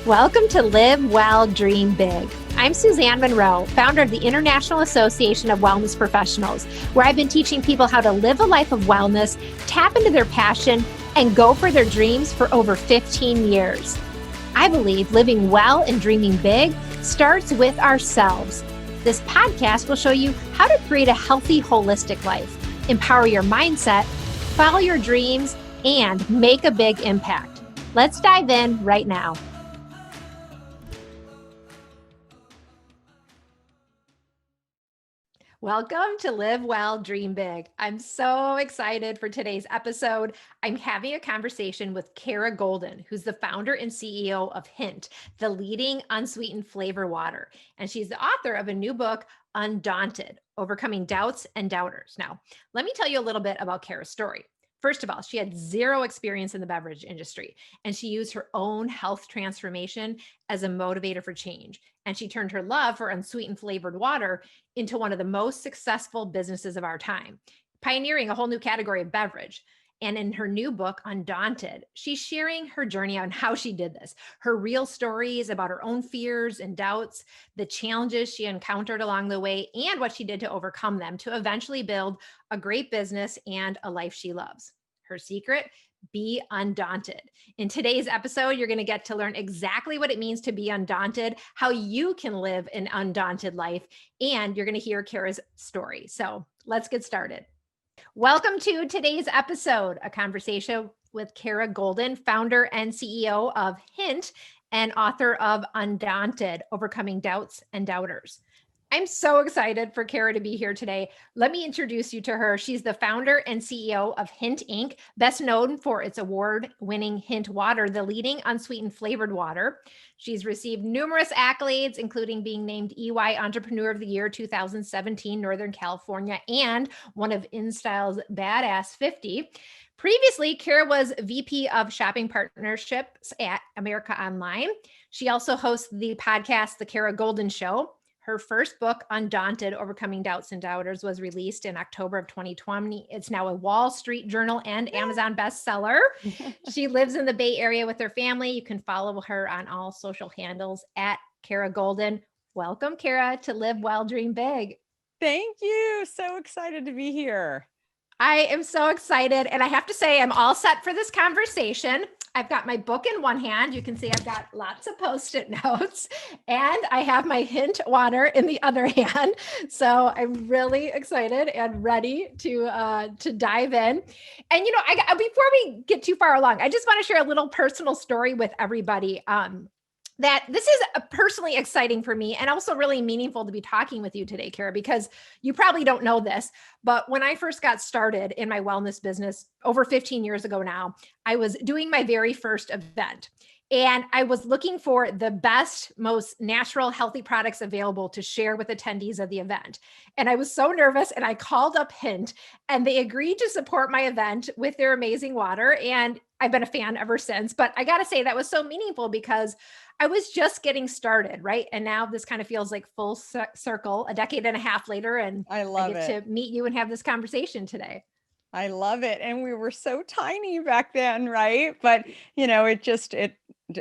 Welcome to Live Well, Dream Big. I'm Suzanne Monroe, founder of the International Association of Wellness Professionals, where I've been teaching people how to live a life of wellness, tap into their passion, and go for their dreams for over 15 years. I believe living well and dreaming big starts with ourselves. This podcast will show you how to create a healthy, holistic life, empower your mindset, follow your dreams, and make a big impact. Let's dive in right now. Welcome to Live Well, Dream Big. I'm so excited for today's episode. I'm having a conversation with Kara Goldin, who's the founder and CEO of Hint, the leading unsweetened flavor water. And she's the author of a new book, Undaunted, Overcoming Doubts and Doubters. Now, let me tell you a little bit about Kara's story. First of all, she had zero experience in the beverage industry, and she used her own health transformation as a motivator for change. And she turned her love for unsweetened flavored water into one of the most successful businesses of our time, pioneering a whole new category of beverage. And in her new book, Undaunted, she's sharing her journey on how she did this, her real stories about her own fears and doubts, the challenges she encountered along the way, and what she did to overcome them to eventually build a great business and a life she loves. Her secret: be undaunted. In today's episode, you're going to get to learn exactly what it means to be undaunted, how you can live an undaunted life, and you're going to hear Kara's story. So let's get started. Welcome to today's episode, a conversation with Kara Goldin, founder and CEO of Hint and author of Undaunted, Overcoming Doubts and Doubters. I'm so excited for Kara to be here today. Let me introduce you to her. She's the founder and CEO of Hint Inc., best known for its award-winning Hint Water, the leading unsweetened flavored water. She's received numerous accolades, including being named EY Entrepreneur of the Year 2017, Northern California, and one of InStyle's Badass 50. Previously, Kara was VP of Shopping Partnerships at America Online. She also hosts the podcast, The Kara Goldin Show. Her first book, Undaunted, Overcoming Doubts and Doubters, was released in October of 2020. It's now a Wall Street Journal and Amazon bestseller. She lives in the Bay Area with her family. You can follow her on all social handles at Kara Goldin. Welcome, Kara, to Live Well, Dream Big. Thank you. So excited to be here. I am so excited. And I have to say, I'm all set for this conversation. I've got my book in one hand. You can see I've got lots of Post-it notes, and I have my Hint water in the other hand. So I'm really excited and ready to dive in. And before we get too far along, I just want to share a little personal story with everybody. That this is personally exciting for me and also really meaningful to be talking with you today, Kara, because you probably don't know this, but when I first got started in my wellness business over 15 years ago now, I was doing my very first event. And I was looking for the best, most natural, healthy products available to share with attendees of the event. And I was so nervous, and I called up Hint, and they agreed to support my event with their amazing water. And I've been a fan ever since. But I got to say, that was so meaningful because I was just getting started, right? And now this kind of feels like full circle, a decade and a half later. And I get to meet you and have this conversation today. I love it. And we were so tiny back then, right? But,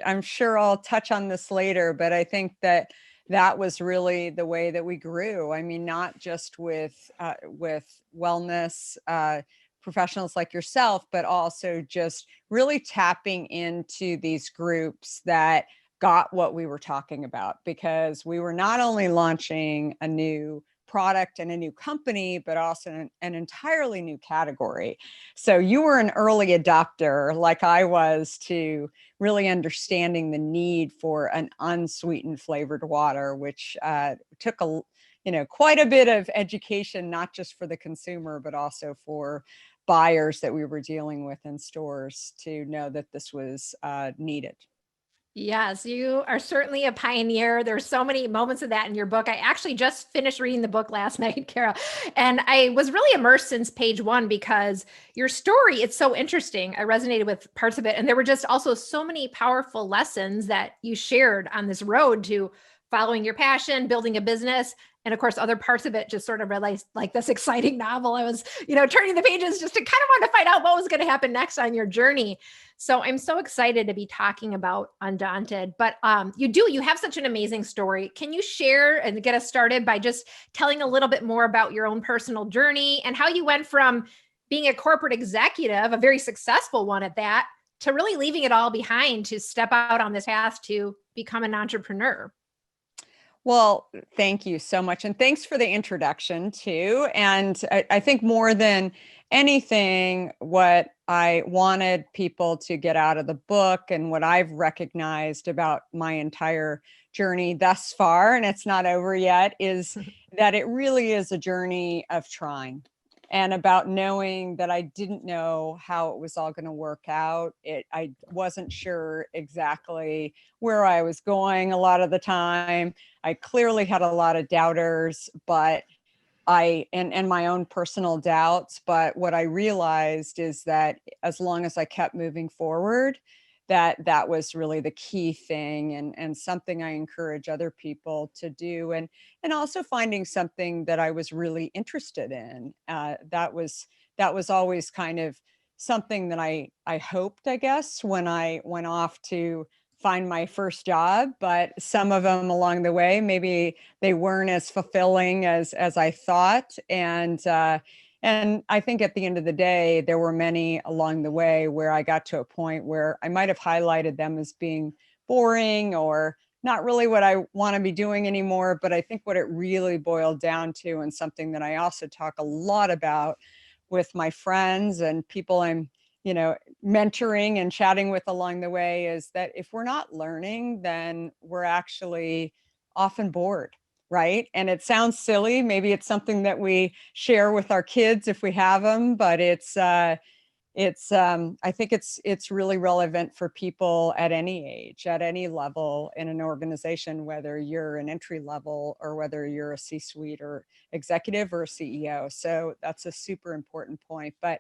I'm sure I'll touch on this later, but I think that was really the way that we grew. I mean, not just with wellness professionals like yourself, but also just really tapping into these groups that got what we were talking about, because we were not only launching a new product and a new company, but also an entirely new category. So you were an early adopter, like I was, to really understanding the need for an unsweetened flavored water, which took quite a bit of education, not just for the consumer, but also for buyers that we were dealing with in stores to know that this was needed. Yes, you are certainly a pioneer. There's so many moments of that in your book. I actually just finished reading the book last night, Kara, and I was really immersed since page one because your story, it's so interesting. I resonated with parts of it. And there were just also so many powerful lessons that you shared on this road to following your passion, building a business, And of course, other parts of it just sort of realized like this exciting novel. I was, turning the pages just to kind of want to find out what was going to happen next on your journey. So I'm so excited to be talking about Undaunted. But you have such an amazing story. Can you share and get us started by just telling a little bit more about your own personal journey and how you went from being a corporate executive, a very successful one at that, to really leaving it all behind to step out on this path to become an entrepreneur? Well, thank you so much. And thanks for the introduction too. And I think more than anything, what I wanted people to get out of the book and what I've recognized about my entire journey thus far, and it's not over yet, is that it really is a journey of trying and about knowing that I didn't know how it was all going to work out. I wasn't sure exactly where I was going a lot of the time. I clearly had a lot of doubters, but and my own personal doubts. But what I realized is that as long as I kept moving forward, that was really the key thing, and something I encourage other people to do, and also finding something that I was really interested in. That was always kind of something that I hoped, I guess, when I went off to find my first job. But some of them along the way, maybe they weren't as fulfilling as I thought. And I think at the end of the day, there were many along the way where I got to a point where I might have highlighted them as being boring or not really what I want to be doing anymore. But I think what it really boiled down to, and something that I also talk a lot about with my friends and people I'm, mentoring and chatting with along the way, is that if we're not learning, then we're actually often bored. Right. And it sounds silly. Maybe it's something that we share with our kids if we have them, but I think it's really relevant for people at any age, at any level in an organization, whether you're an entry level or whether you're a C-suite or executive or a CEO. So that's a super important point. But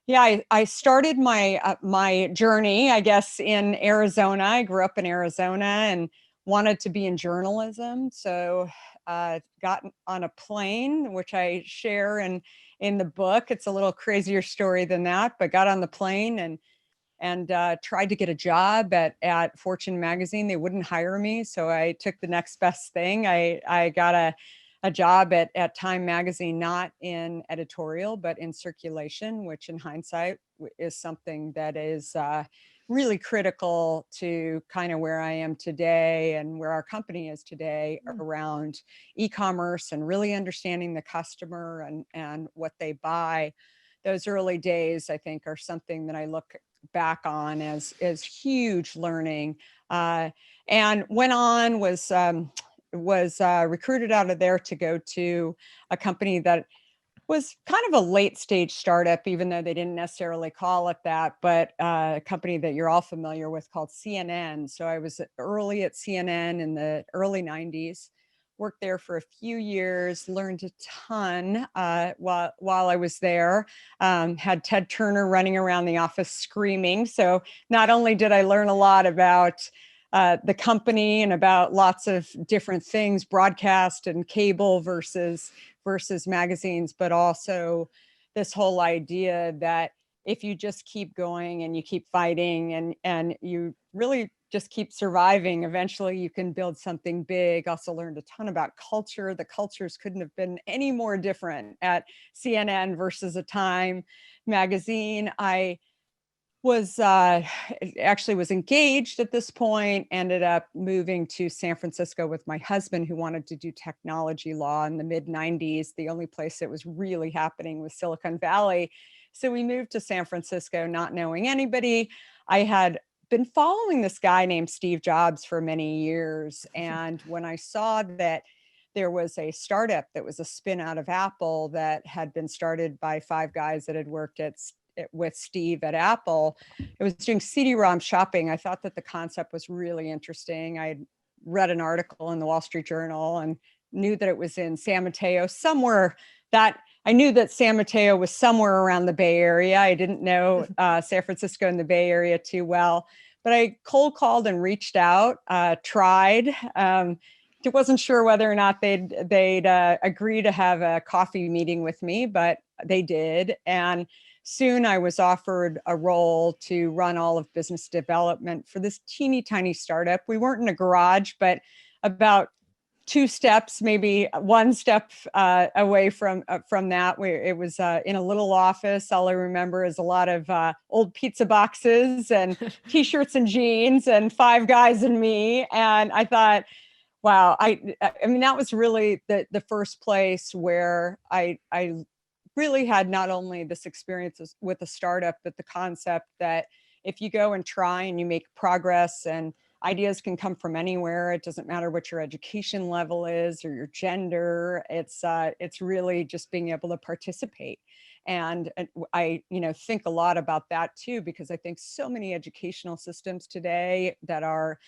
yeah, I started my journey, I guess, in Arizona. I grew up in Arizona and wanted to be in journalism. So got on a plane, which I share in the book. It's a little crazier story than that, but got on the plane and tried to get a job at Fortune magazine. They wouldn't hire me, so I took the next best thing. I got a job at Time magazine, not in editorial, but in circulation, which in hindsight is something that is really critical to kind of where I am today and where our company is today around e-commerce and really understanding the customer and what they buy. Those early days, I think, are something that I look back on as huge learning, and went on, was recruited out of there to go to a company that was kind of a late stage startup, even though they didn't necessarily call it that, but a company that you're all familiar with called CNN. So I was early at CNN in the early 90s, worked there for a few years, learned a ton while I was there, had Ted Turner running around the office screaming. So not only did I learn a lot about the company and about lots of different things, broadcast and cable versus magazines, but also this whole idea that if you just keep going and you keep fighting and you really just keep surviving, eventually you can build something big. Also learned a ton about culture. The cultures couldn't have been any more different at CNN versus a Time magazine. I was actually was engaged at this point, ended up moving to San Francisco with my husband, who wanted to do technology law in the mid 90s. The only place that was really happening was Silicon Valley. So we moved to San Francisco, not knowing anybody. I had been following this guy named Steve Jobs for many years. And when I saw that there was a startup that was a spin out of Apple that had been started by 5 guys that had worked with Steve at Apple, it was doing CD-ROM shopping. I thought that the concept was really interesting. I had read an article in the Wall Street Journal and knew that it was in San Mateo, somewhere that I knew that San Mateo was somewhere around the Bay Area. I didn't know San Francisco and the Bay Area too well, but I cold called and reached out, tried, wasn't sure whether or not they'd agree to have a coffee meeting with me, but they did. And soon I was offered a role to run all of business development for this teeny tiny startup. We weren't in a garage, but about two steps, maybe one step away from that. It was in a little office. All I remember is a lot of old pizza boxes and T-shirts and jeans and five guys and me. And I thought, wow, I mean, that was really the first place where I really had not only this experience with a startup, but the concept that if you go and try and you make progress, and ideas can come from anywhere. It doesn't matter what your education level is or your gender. It's really just being able to participate. And I, think a lot about that too, because I think so many educational systems today that our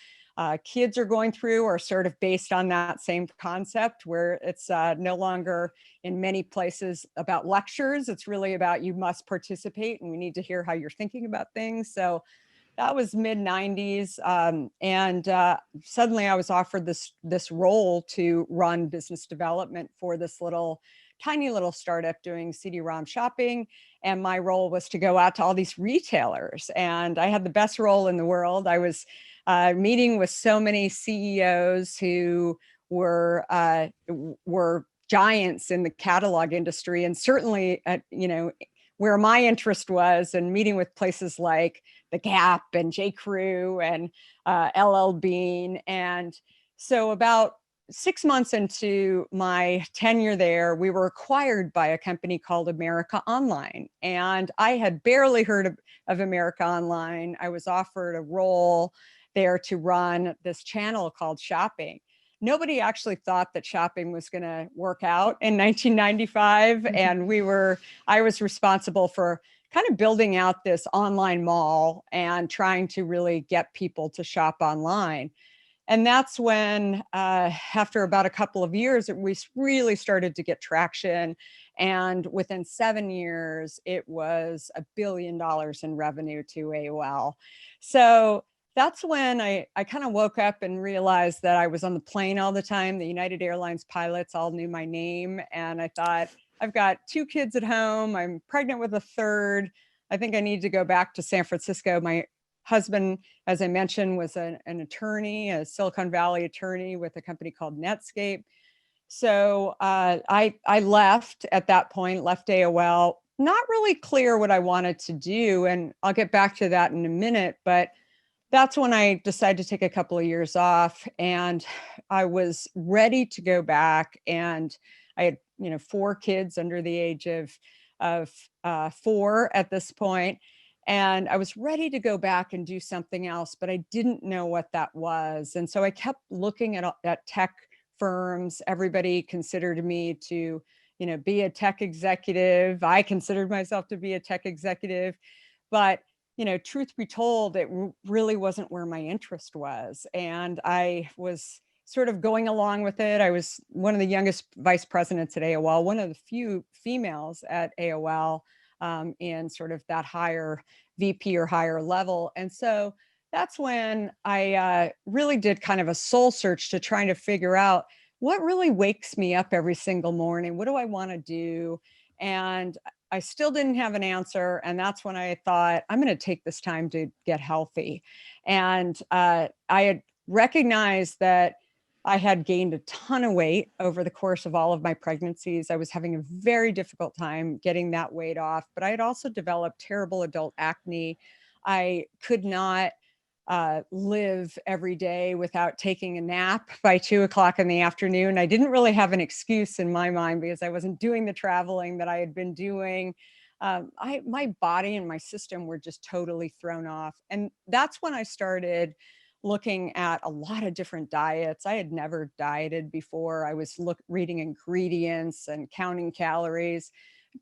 kids are going through are sort of based on that same concept, where it's no longer in many places about lectures. It's really about you must participate, and we need to hear how you're thinking about things. So that was mid 90s. And suddenly I was offered this role to run business development for this tiny little startup doing CD-ROM shopping. And my role was to go out to all these retailers. And I had the best role in the world. I was meeting with so many CEOs who were giants in the catalog industry, and certainly where my interest was, and meeting with places like the Gap and J. Crew and LL Bean. And so about 6 months into my tenure there, we were acquired by a company called America Online. And I had barely heard of America Online. I was offered a role there to run this channel called Shopping. Nobody actually thought that shopping was going to work out in 1995. And I was responsible for kind of building out this online mall and trying to really get people to shop online. And that's when, after about a couple of years, we really started to get traction. And within 7 years, it was $1 billion in revenue to AOL. So that's when I kind of woke up and realized that I was on the plane all the time. The United Airlines pilots all knew my name. And I thought, I've got 2 kids at home. I'm pregnant with a third. I think I need to go back to San Francisco. My husband, as I mentioned, was an attorney, a Silicon Valley attorney with a company called Netscape. So I left at that point, left AOL, not really clear what I wanted to do. And I'll get back to that in a minute. But that's when I decided to take a couple of years off, and I was ready to go back. And I had, 4 kids under the age of 4 at this point. And I was ready to go back and do something else, but I didn't know what that was. And so I kept looking at tech firms. Everybody considered me to, be a tech executive. I considered myself to be a tech executive, but truth be told, it really wasn't where my interest was. And I was sort of going along with it. I was one of the youngest vice presidents at AOL, one of the few females at AOL in sort of that higher VP or higher level. And so that's when I really did kind of a soul search to trying to figure out what really wakes me up every single morning. What do I want to do? And I still didn't have an answer. And that's when I thought, I'm going to take this time to get healthy. And I had recognized that I had gained a ton of weight over the course of all of my pregnancies. I was having a very difficult time getting that weight off, but I had also developed terrible adult acne. I could not live every day without taking a nap by 2 o'clock in the afternoon. I didn't really have an excuse in my mind because I wasn't doing the traveling that I had been doing. My body and my system were just totally thrown off. And that's when I started looking at a lot of different diets. I had never dieted before. I was reading ingredients and counting calories,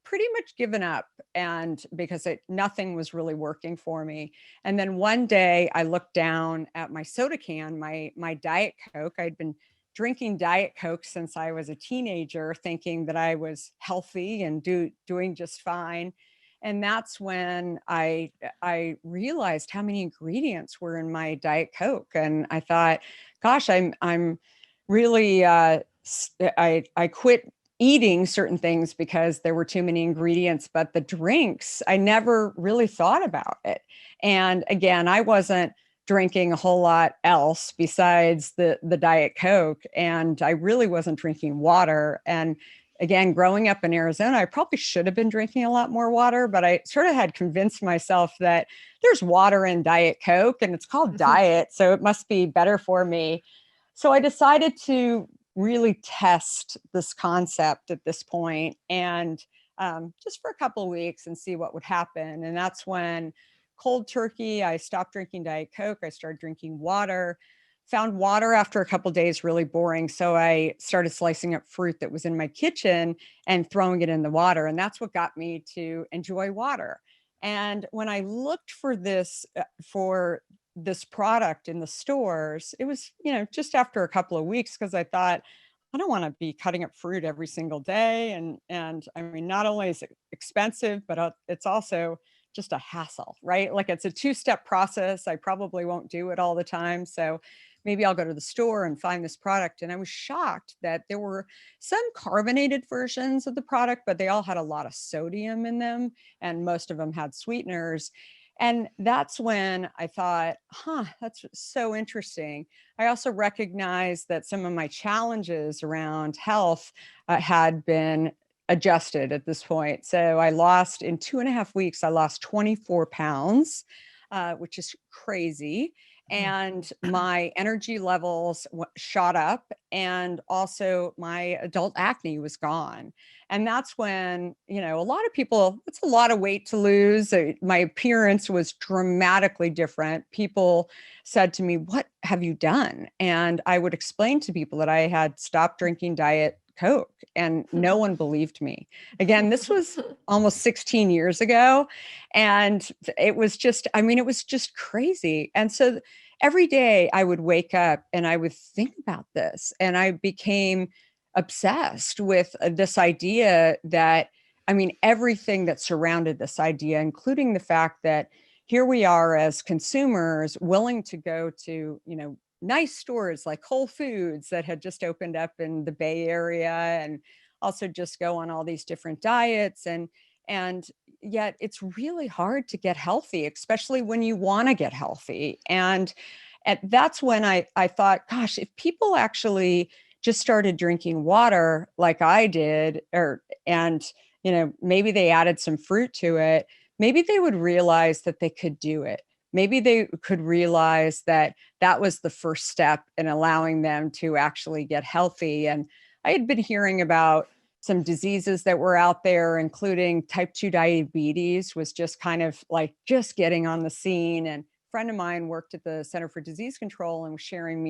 pretty much given up, and because nothing was really working for me. And then one day I looked down at my soda can, my Diet Coke. I'd been drinking Diet Coke since I was a teenager, thinking that I was healthy and doing just fine. And that's when I realized how many ingredients were in my Diet Coke. And I thought, gosh, I'm really, I quit eating certain things because there were too many ingredients, but the drinks, I never really thought about it. And again, I wasn't drinking a whole lot else besides the Diet Coke, and I really wasn't drinking water. And again, growing up in Arizona, I probably should have been drinking a lot more water, but I sort of had convinced myself that there's water in Diet Coke and it's called diet, so it must be better for me. So I decided to really test this concept at this point, and just for a couple of weeks and see what would happen. And that's when cold turkey, I stopped drinking Diet Coke. I started drinking water. Found water after a couple of days really boring. So I started slicing up fruit that was in my kitchen and throwing it in the water. And that's what got me to enjoy water. And when I looked for this product in the stores, it was, just after a couple of weeks, because I thought, I don't want to be cutting up fruit every single day. And I mean, not only is it expensive, but it's also just a hassle, right? Like it's a two-step process. I probably won't do it all the time. So maybe I'll go to the store and find this product. And I was shocked that there were some carbonated versions of the product, but they all had a lot of sodium in them, and most of them had sweeteners. And that's when I thought, that's so interesting. I also recognized that some of my challenges around health had been adjusted at this point. So in 2.5 weeks, I lost 24 pounds, which is crazy. And my energy levels shot up, and also my adult acne was gone. And that's when, a lot of people, it's a lot of weight to lose. My appearance was dramatically different. People said to me, "What have you done?" And I would explain to people that I had stopped drinking Diet Coke, and no one believed me. Again, this was almost 16 years ago. And it was just crazy. And so every day I would wake up and I would think about this, and I became obsessed with this idea that, everything that surrounded this idea, including the fact that here we are as consumers willing to go to, nice stores like Whole Foods that had just opened up in the Bay Area, and also just go on all these different diets. And yet it's really hard to get healthy, especially when you want to get healthy. And that's when I thought, gosh, if people actually just started drinking water like I did, and maybe they added some fruit to it, maybe they would realize that they could do it. Maybe they could realize that that was the first step in allowing them to actually get healthy. And I had been hearing about some diseases that were out there, including type 2 diabetes was just kind of like just getting on the scene. And a friend of mine worked at the Center for Disease Control and was sharing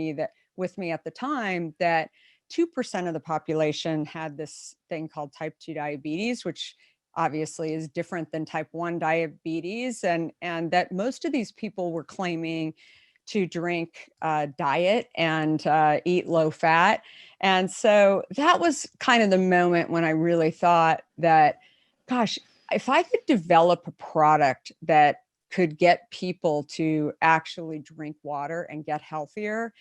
with me at the time that 2% of the population had this thing called type 2 diabetes, which obviously is different than type 1 diabetes, and that most of these people were claiming to drink diet and eat low fat. And so that was kind of the moment when I really thought that, gosh, if I could develop a product that could get people to actually drink water and get healthier,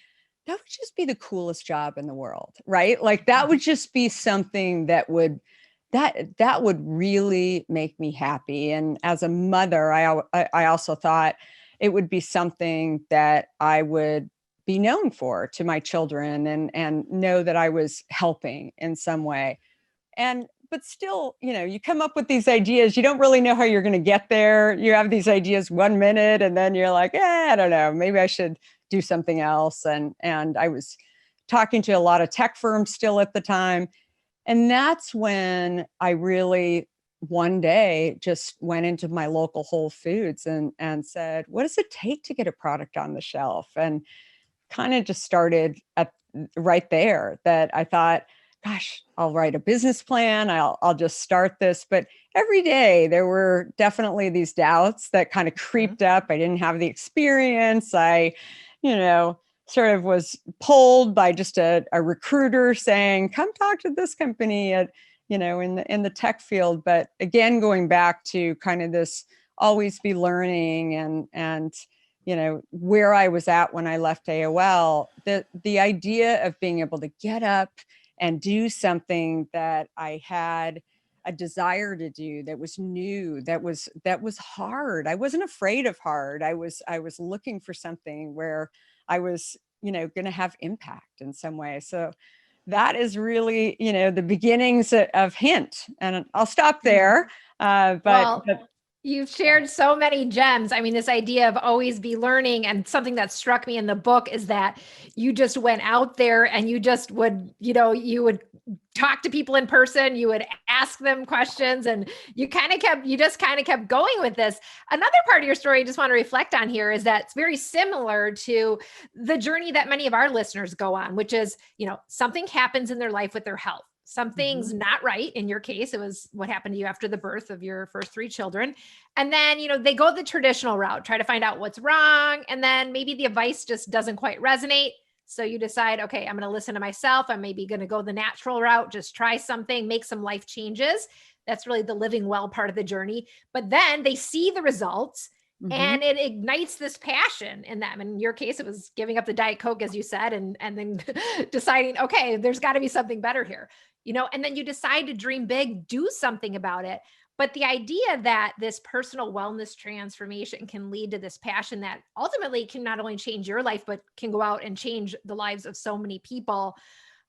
that would just be the coolest job in the world, right? Like that would just be something that would really make me happy. And as a mother, I also thought it would be something that I would be known for to my children, and know that I was helping in some way. But still, you come up with these ideas, you don't really know how you're going to get there. You have these ideas 1 minute, and then you're like, I don't know, maybe I should do something else. And I was talking to a lot of tech firms still at the time. And that's when I really one day just went into my local Whole Foods and said, what does it take to get a product on the shelf? And kind of just started right there, that I thought, gosh, I'll write a business plan. I'll just start this. But every day there were definitely these doubts that kind of creeped up. I didn't have the experience. I, sort of was pulled by just a recruiter saying, come talk to this company in the tech field. But again, going back to kind of this always be learning and where I was at when I left AOL, the idea of being able to get up and do something that I had a desire to do, that was new, that was hard. I wasn't afraid of hard. I was looking for something where I was, going to have impact in some way. So that is really, the beginnings of Hint. And I'll stop there. Well, But you've shared so many gems. I mean, this idea of always be learning, and something that struck me in the book is that you just went out there and you just would, you would talk to people in person, you would ask them questions, and you just kind of kept going with this. Another part of your story I just want to reflect on here is that it's very similar to the journey that many of our listeners go on, which is, something happens in their life with their health. Something's not right. In your case, it was what happened to you after the birth of your first 3 children. And then, they go the traditional route, try to find out what's wrong. And then maybe the advice just doesn't quite resonate. So you decide, okay, I'm going to listen to myself. I'm maybe going to go the natural route, just try something, make some life changes. That's really the living well part of the journey. But then they see the results and it ignites this passion in them. In your case, it was giving up the Diet Coke, as you said, and then deciding, okay, there's got to be something better here. And then you decide to dream big, do something about it. But the idea that this personal wellness transformation can lead to this passion that ultimately can not only change your life, but can go out and change the lives of so many people.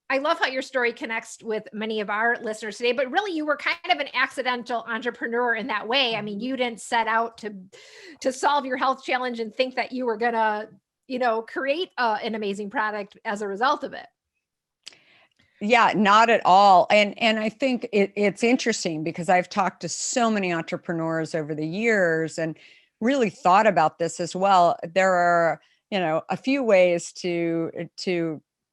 I love how your story connects with many of our listeners today, but really you were kind of an accidental entrepreneur in that way. I mean, you didn't set out to solve your health challenge and think that you were going to, create an amazing product as a result of it. Yeah, not at all. And I think it's interesting because I've talked to so many entrepreneurs over the years and really thought about this as well. There are, a few ways to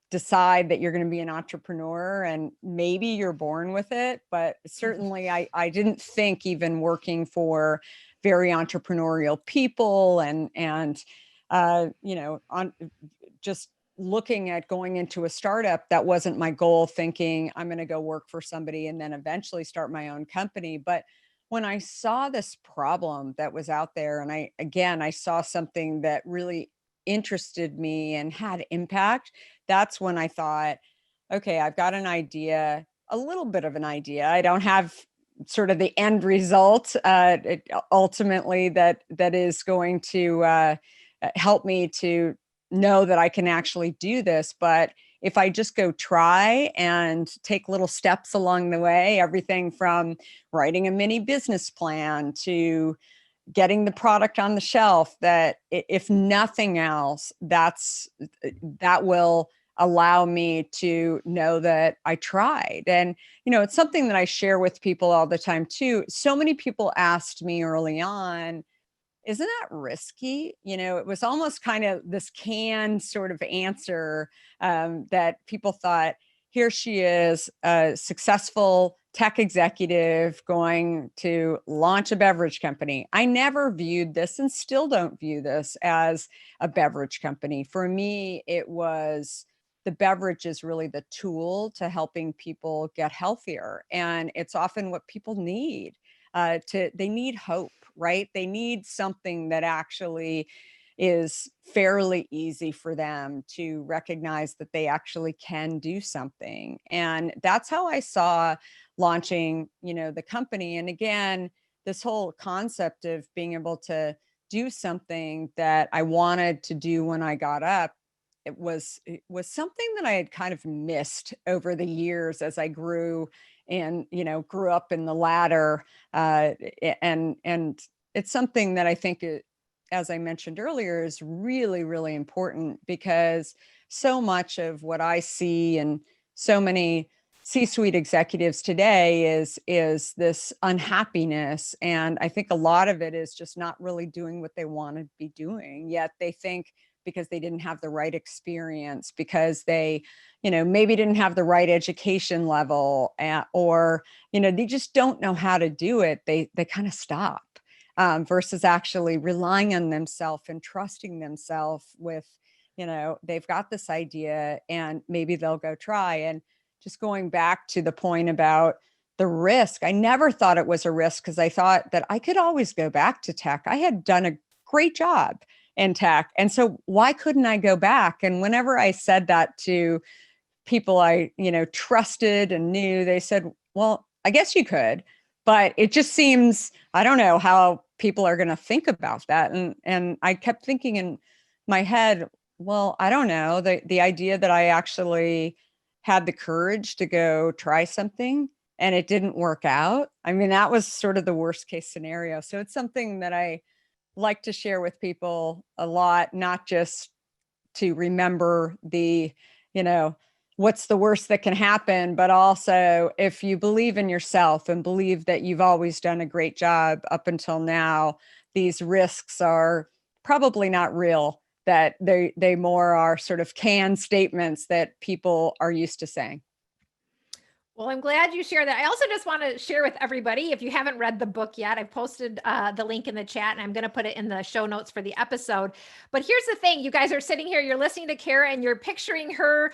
decide that you're going to be an entrepreneur, and maybe you're born with it, but certainly I didn't think, even working for very entrepreneurial people and on just looking at going into a startup, that wasn't my goal, thinking I'm going to go work for somebody and then eventually start my own company. But when I saw this problem that was out there, and I saw something that really interested me and had impact, that's when I thought, okay, I've got an idea, a little bit of an idea. I don't have sort of the end result ultimately that is going to help me to know that I can actually do this. But if I just go try and take little steps along the way, everything from writing a mini business plan to getting the product on the shelf, that if nothing else, that will allow me to know that I tried. And, it's something that I share with people all the time too. So many people asked me early on, isn't that risky? It was almost kind of this canned sort of answer, that people thought, here she is, a successful tech executive going to launch a beverage company. I never viewed this, and still don't view this, as a beverage company. For me, it was, the beverage is really the tool to helping people get healthier. And it's often what people need. They need hope, right? They need something that actually is fairly easy for them to recognize that they actually can do something. And that's how I saw launching, the company. And again, this whole concept of being able to do something that I wanted to do when I got up, it was something that I had kind of missed over the years as I grew and grew up in the ladder, and it's something that I think, as I mentioned earlier, is really, really important, because so much of what I see and so many C-suite executives today is this unhappiness. And I think a lot of it is just not really doing what they want to be doing, yet they think, because they didn't have the right experience, because they, maybe didn't have the right education level, or, they just don't know how to do it. They kind of stop, versus actually relying on themselves and trusting themselves with, they've got this idea and maybe they'll go try. And just going back to the point about the risk, I never thought it was a risk, because I thought that I could always go back to tech. I had done a great job in tech. And so why couldn't I go back? And whenever I said that to people I, trusted and knew, they said, well, I guess you could, but it just seems, I don't know how people are going to think about that. And I kept thinking in my head, well, I don't know, the idea that I actually had the courage to go try something and it didn't work out. I mean, that was sort of the worst case scenario. So it's something that I like to share with people a lot, not just to remember the, you know, what's the worst that can happen, but also if you believe in yourself and believe that you've always done a great job up until now, these risks are probably not real, that they more are sort of canned statements that people are used to saying. Well, I'm glad you shared that. I also just want to share with everybody, if you haven't read the book yet, I've posted the link in the chat and I'm going to put it in the show notes for the episode. But here's the thing, you guys are sitting here, you're listening to Kara and you're picturing her,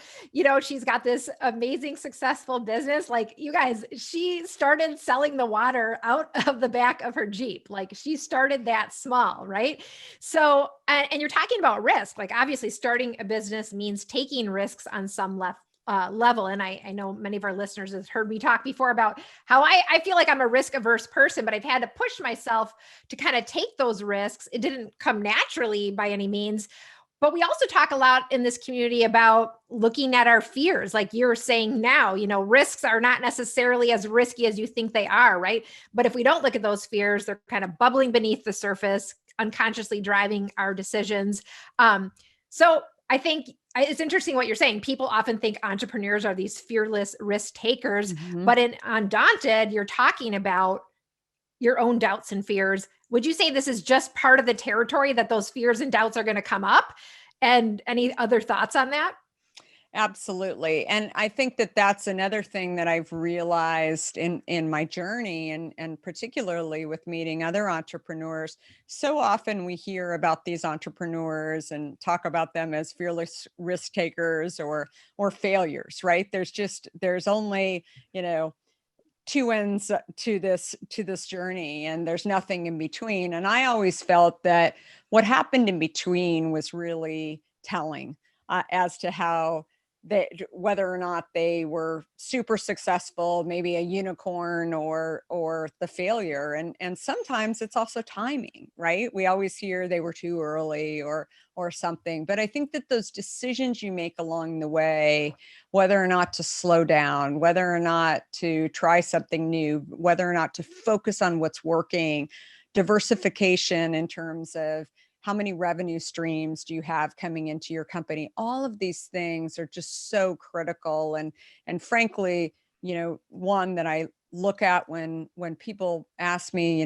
she's got this amazing, successful business. Like, you guys, she started selling the water out of the back of her Jeep. Like, she started that small, right? So, and you're talking about risk. Like, obviously starting a business means taking risks on some level. And I know many of our listeners have heard me talk before about how I feel like I'm a risk averse person, but I've had to push myself to kind of take those risks. It didn't come naturally by any means. But we also talk a lot in this community about looking at our fears. Like you're saying now, risks are not necessarily as risky as you think they are, right? But if we don't look at those fears, they're kind of bubbling beneath the surface, unconsciously driving our decisions. So I think it's interesting what you're saying. People often think entrepreneurs are these fearless risk takers, Mm-hmm. but in Undaunted, you're talking about your own doubts and fears. Would you say this is just part of the territory that those fears and doubts are going to come up? And any other thoughts on that? Absolutely. And I think that that's another thing that I've realized in my journey, and particularly with meeting other entrepreneurs. So often we hear about these entrepreneurs and talk about them as fearless risk takers or failures, right? There's only, two ends to this journey, and there's nothing in between. And I always felt that what happened in between was really telling as to how whether or not they were super successful, maybe a unicorn or the failure. And sometimes it's also timing, right? We always hear they were too early or something. But I think that those decisions you make along the way, whether or not to slow down, whether or not to try something new, whether or not to focus on what's working, diversification in terms of how many revenue streams do you have coming into your company? All of these things are just so critical. And frankly, one that I look at when people ask me,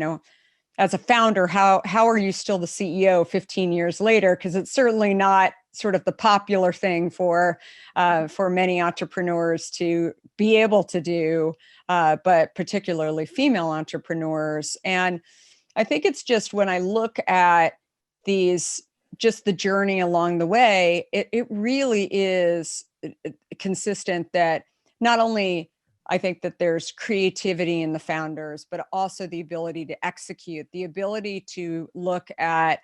as a founder, how are you still the CEO 15 years later? Because it's certainly not sort of the popular thing for many entrepreneurs to be able to do, but particularly female entrepreneurs. And I think it's just when I look at just the journey along the way, it really is consistent that not only I think that there's creativity in the founders, but also the ability to execute, the ability to look at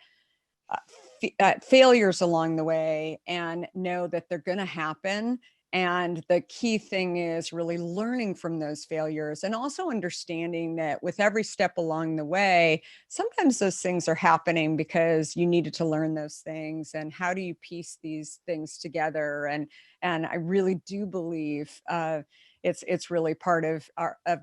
failures along the way and know that they're going to happen. And the key thing is really learning from those failures and also understanding that with every step along the way, sometimes those things are happening because you needed to learn those things. And how do you piece these things together? And I really do believe it's really part of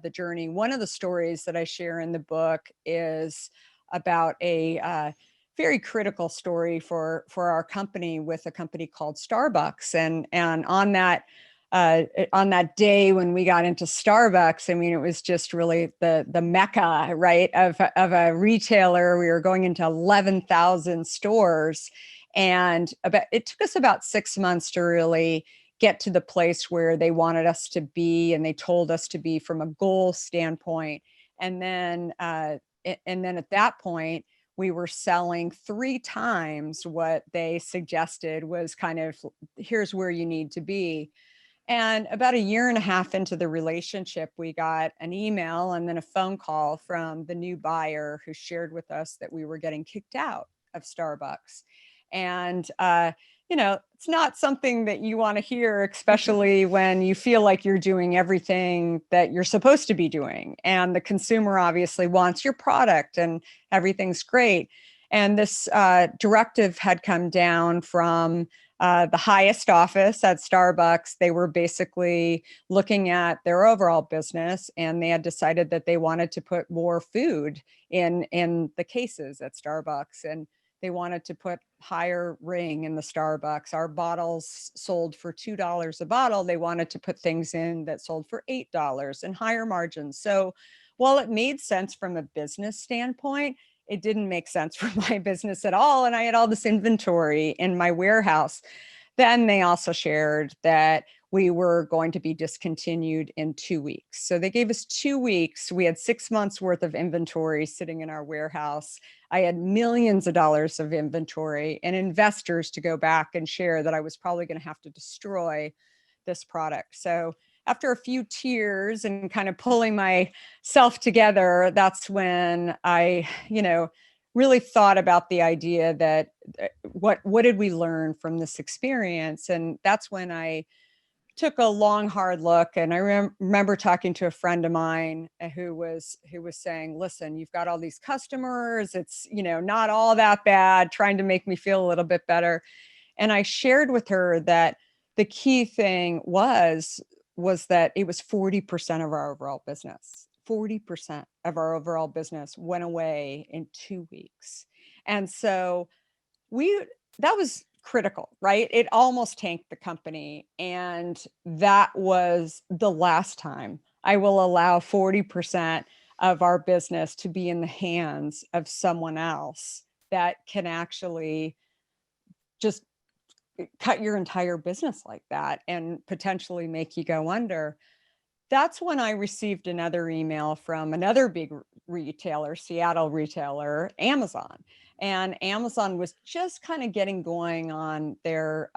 the journey. One of the stories that I share in the book is about a very critical story for our company with a company called Starbucks. And on that day when we got into Starbucks, I mean, it was just really the mecca, right, of a retailer. We were going into 11,000 stores, and it took us about 6 months to really get to the place where they wanted us to be, and they told us to be from a goal standpoint. And then at that point, we were selling 3 times what they suggested was kind of, here's where you need to be. And about a year and a half into the relationship, we got an email and then a phone call from the new buyer who shared with us that we were getting kicked out of Starbucks. And, it's not something that you want to hear, especially when you feel like you're doing everything that you're supposed to be doing. And the consumer obviously wants your product and everything's great. And this directive had come down from the highest office at Starbucks. They were basically looking at their overall business, and they had decided that they wanted to put more food in the cases at Starbucks. And they wanted to put higher ring in the Starbucks. Our bottles sold for $2 a bottle. They wanted to put things in that sold for $8 and higher margins. So while it made sense from a business standpoint, it didn't make sense for my business at all. And I had all this inventory in my warehouse. Then they also shared that we were going to be discontinued in 2 weeks. So they gave us 2 weeks. We had 6 months worth of inventory sitting in our warehouse. I had millions of dollars of inventory and investors to go back and share that I was probably going to have to destroy this product. So after a few tears and kind of pulling myself together, that's when I, really thought about the idea that what did we learn from this experience? And that's when I took a long, hard look. And I remember talking to a friend of mine who was saying, listen, you've got all these customers. It's, not all that bad, trying to make me feel a little bit better. And I shared with her that the key thing was that it was 40% of our overall business. 40% of our overall business went away in 2 weeks. And so that was critical, right? It almost tanked the company. And that was the last time I will allow 40% of our business to be in the hands of someone else that can actually just cut your entire business like that and potentially make you go under. That's when I received another email from another big retailer, Seattle retailer, Amazon. And Amazon was just kind of getting going on their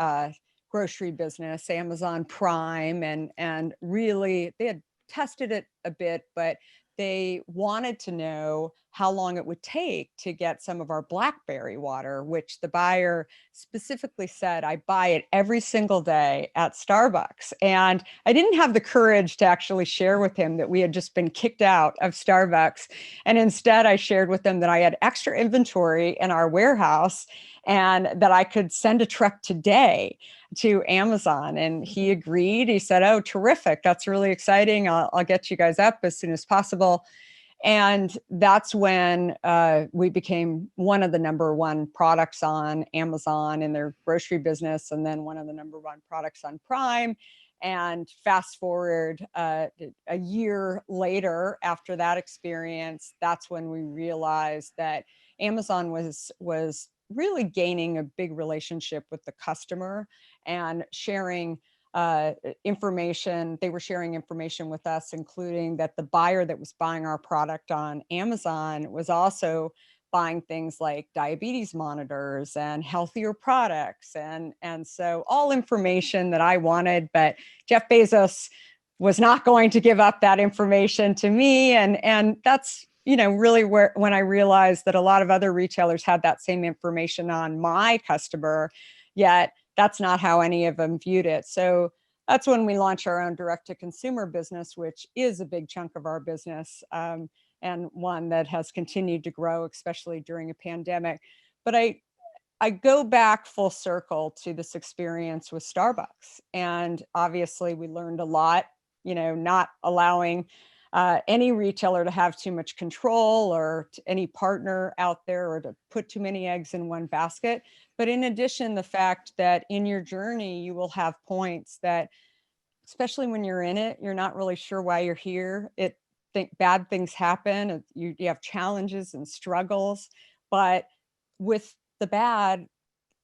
grocery business, Amazon Prime, and really they had tested it a bit, but they wanted to know how long it would take to get some of our blackberry water, which the buyer specifically said, I buy it every single day at Starbucks. And I didn't have the courage to actually share with him that we had just been kicked out of Starbucks. And instead, I shared with him that I had extra inventory in our warehouse and that I could send a truck today to Amazon. And he agreed. He said, oh, terrific. That's really exciting. I'll get you guys up as soon as possible. And that's when we became one of the number one products on Amazon in their grocery business, and then one of the number one products on Prime. And fast forward a year later, after that experience, that's when we realized that Amazon was really gaining a big relationship with the customer and sharing information. They were sharing information with us, including that the buyer that was buying our product on Amazon was also buying things like diabetes monitors and healthier products. And so all information that I wanted, but Jeff Bezos was not going to give up that information to me. And that's, really when I realized that a lot of other retailers had that same information on my customer, yet that's not how any of them viewed it. So that's when we launched our own direct-to-consumer business, which is a big chunk of our business, and one that has continued to grow, especially during a pandemic. But I go back full circle to this experience with Starbucks. And obviously we learned a lot, not allowing any retailer to have too much control or any partner out there or to put too many eggs in one basket. But in addition, the fact that in your journey, you will have points that, especially when you're in it, you're not really sure why you're here. Bad things happen. You have challenges and struggles, but with the bad,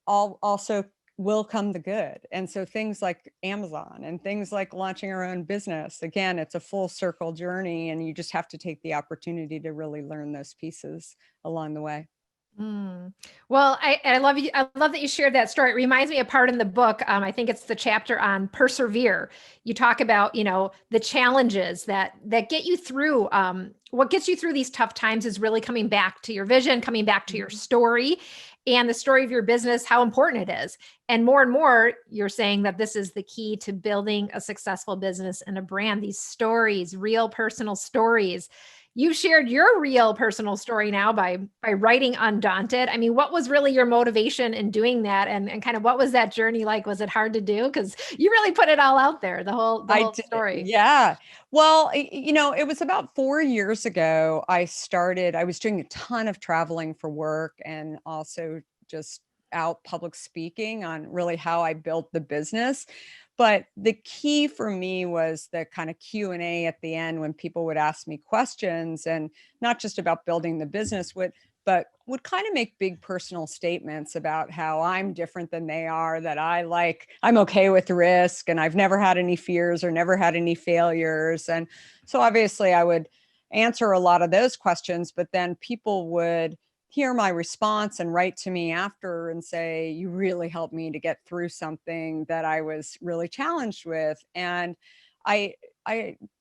also will come the good. And so things like Amazon and things like launching our own business, again, it's a full circle journey, and you just have to take the opportunity to really learn those pieces along the way. Well, I love you. I love that you shared that story. It reminds me of part in the book. I think it's the chapter on persevere. You talk about, the challenges that get you through. What gets you through these tough times is really coming back to your vision, coming back to your story. and the story of your business, how important it is. And more, you're saying that this is the key to building a successful business and a brand. These stories, real personal stories. You shared your real personal story now by writing Undaunted. I mean, what was really your motivation in doing that, and kind of what was that journey like? Was it hard to do? Because you really put it all out there, the whole story. Yeah. Well, it was about 4 years ago. I was doing a ton of traveling for work and also just out public speaking on really how I built the business. But the key for me was the kind of Q&A at the end when people would ask me questions, and not just about building the business, but would kind of make big personal statements about how I'm different than they are, that I'm okay with risk, and I've never had any fears or never had any failures. And so obviously I would answer a lot of those questions, but then people would hear my response and write to me after and say, you really helped me to get through something that I was really challenged with. And I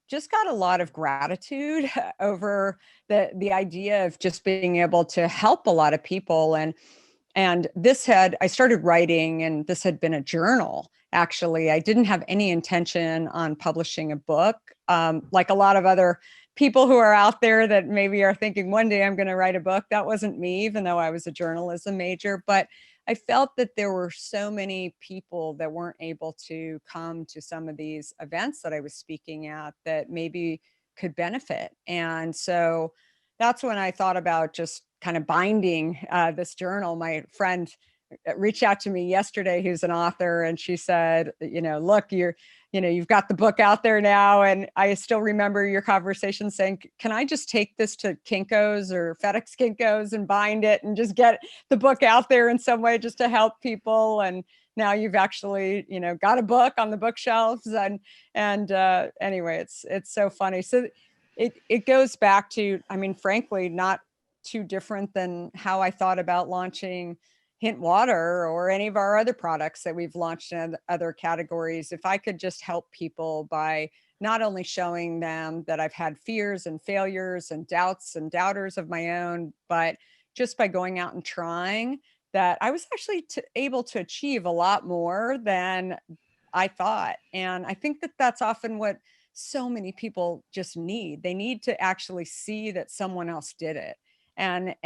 just got a lot of gratitude over the idea of just being able to help a lot of people. And I started writing, and this had been a journal. Actually, I didn't have any intention on publishing a book. Like a lot of other people who are out there that maybe are thinking one day I'm going to write a book. That wasn't me, even though I was a journalism major. But I felt that there were so many people that weren't able to come to some of these events that I was speaking at that maybe could benefit. And so that's when I thought about just kind of binding this journal. My friend reached out to me yesterday, who's an author, and she said, look, you've got the book out there now. And I still remember your conversation saying, can I just take this to Kinko's or FedEx Kinko's and bind it and just get the book out there in some way just to help people? And now you've actually, got a book on the bookshelves. And anyway, it's so funny. So it goes back to, I mean, frankly, not too different than how I thought about launching Hint Water or any of our other products that we've launched in other categories. If I could just help people by not only showing them that I've had fears and failures and doubts and doubters of my own, but just by going out and trying, that I was actually able to achieve a lot more than I thought. And I think that that's often what so many people just need. They need to actually see that someone else did it, and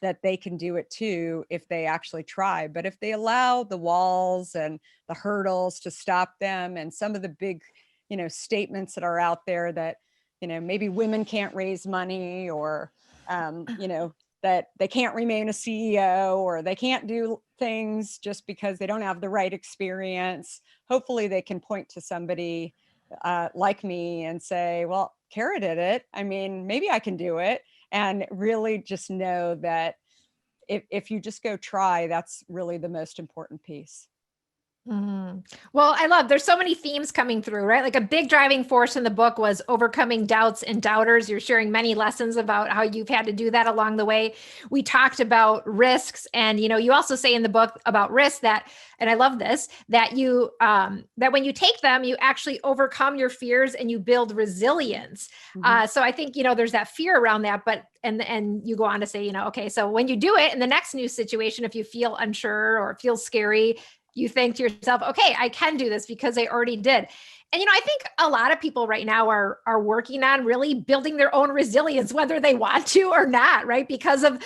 that they can do it too if they actually try. But if they allow the walls and the hurdles to stop them, and some of the big, statements that are out there that, maybe women can't raise money, or, that they can't remain a CEO, or they can't do things just because they don't have the right experience. Hopefully they can point to somebody like me and say, well, Kara did it. I mean, maybe I can do it. And really just know that if you just go try, that's really the most important piece. Mhm. Well, there's so many themes coming through, right? Like a big driving force in the book was overcoming doubts and doubters. You're sharing many lessons about how you've had to do that along the way. We talked about risks, and you also say in the book about risks that, and I love this, that that when you take them, you actually overcome your fears and you build resilience. Mm-hmm. So I think there's that fear around that, but and you go on to say, okay, so when you do it in the next new situation, if you feel unsure or it feels scary, you think to yourself, okay, I can do this because I already did. And I think a lot of people right now are working on really building their own resilience, whether they want to or not, right? Because of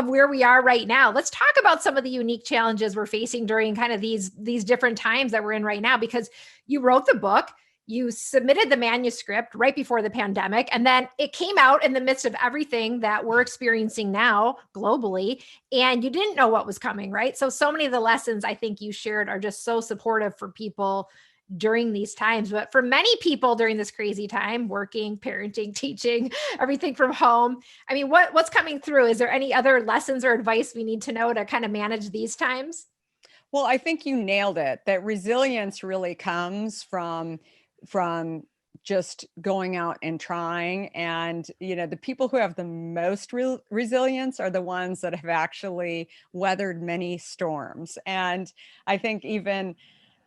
where we are right now. Let's talk about some of the unique challenges we're facing during kind of these different times that we're in right now, because you wrote the book, you submitted the manuscript right before the pandemic, and then it came out in the midst of everything that we're experiencing now globally, and you didn't know what was coming, right? So many of the lessons I think you shared are just so supportive for people during these times. But for many people during this crazy time, working, parenting, teaching, everything from home, I mean, what's coming through? Is there any other lessons or advice we need to know to kind of manage these times? Well, I think you nailed it, that resilience really comes from just going out and trying. And the people who have the most resilience are the ones that have actually weathered many storms. And I think even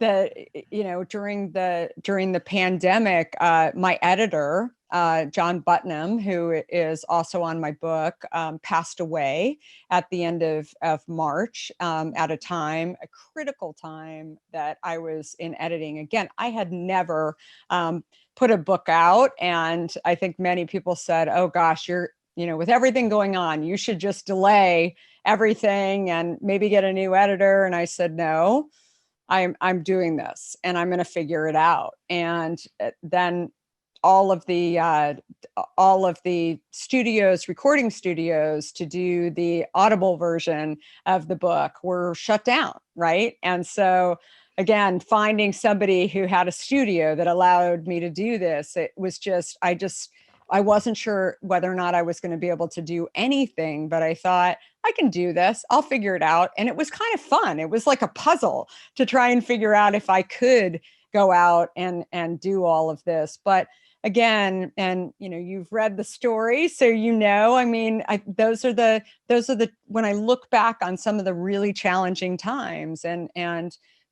during the pandemic, my editor, John Butnam, who is also on my book, passed away at the end of March, at a critical time that I was in editing. Again, I had never put a book out, and I think many people said, "Oh gosh, with everything going on, you should just delay everything and maybe get a new editor." And I said, "No, I'm doing this, and I'm going to figure it out." And then all of the recording studios to do the Audible version of the book were shut down, right? And so again, finding somebody who had a studio that allowed me to do this, it was just I wasn't sure whether or not I was going to be able to do anything, but I thought, I can do this. I'll figure it out. And it was kind of fun. It was like a puzzle to try and figure out if I could go out and do all of this. But again, and you've read the story, so I mean, those are the when I look back on some of the really challenging times, and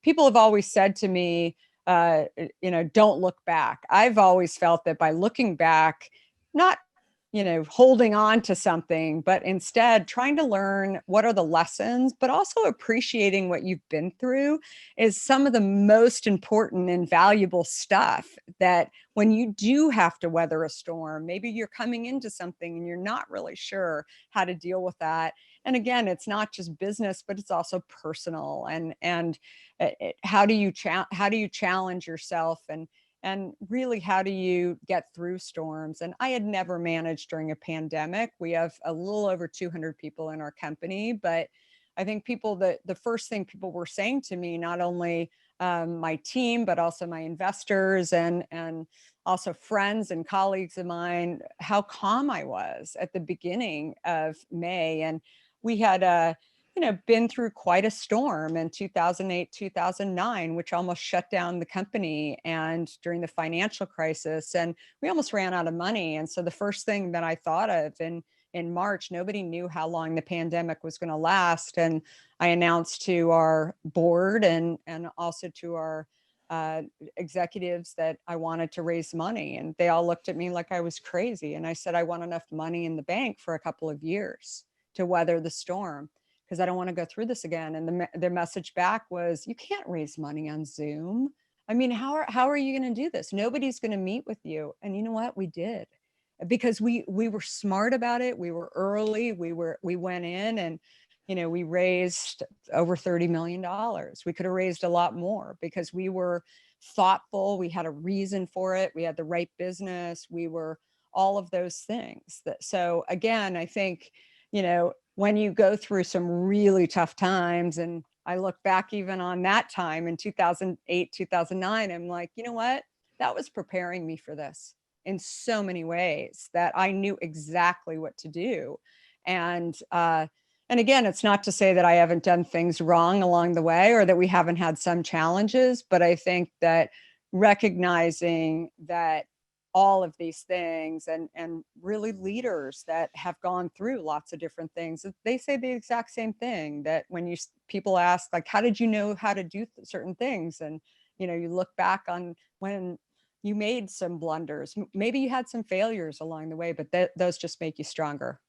people have always said to me, don't look back. I've always felt that by looking back, not holding on to something, but instead trying to learn what are the lessons, but also appreciating what you've been through is some of the most important and valuable stuff. That when you do have to weather a storm, maybe you're coming into something and you're not really sure how to deal with that. And again, it's not just business, but it's also personal. And how do you challenge yourself, and really, how do you get through storms? And I had never managed during a pandemic. We have a little over 200 people in our company, but I think the first thing people were saying to me, not only my team, but also my investors and also friends and colleagues of mine, how calm I was at the beginning of May. And we had been through quite a storm in 2008, 2009, which almost shut down the company, and during the financial crisis, and we almost ran out of money. And so the first thing that I thought of in March, nobody knew how long the pandemic was going to last. And I announced to our board and also to our executives that I wanted to raise money. And they all looked at me like I was crazy. And I said, I want enough money in the bank for a couple of years to weather the storm, because I don't want to go through this again. And the message back was, you can't raise money on Zoom. I mean, how are you going to do this? Nobody's going to meet with you. And you know what? We did, because we were smart about it. We were early. We went in and, we raised over $30 million. We could have raised a lot more because we were thoughtful. We had a reason for it. We had the right business. We were all of those things. So again, I think, when you go through some really tough times, and I look back even on that time in 2008, 2009, I'm like, you know what? That was preparing me for this in so many ways, that I knew exactly what to do. And again, it's not to say that I haven't done things wrong along the way, or that we haven't had some challenges, but I think that recognizing that all of these things, and really leaders that have gone through lots of different things, they say the exact same thing, that when people ask, like, how did you know how to do certain things? And, you look back on when you made some blunders, maybe you had some failures along the way, but those just make you stronger.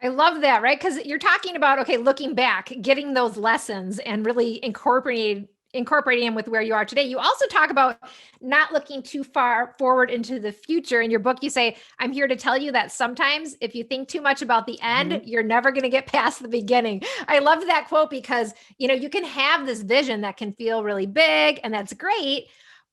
I love that, right? Because you're talking about, okay, looking back, getting those lessons and really incorporating them with where you are today. You also talk about not looking too far forward into the future. In your book, you say, I'm here to tell you that sometimes if you think too much about the end, you're never going to get past the beginning. I love that quote, because, you can have this vision that can feel really big, and that's great,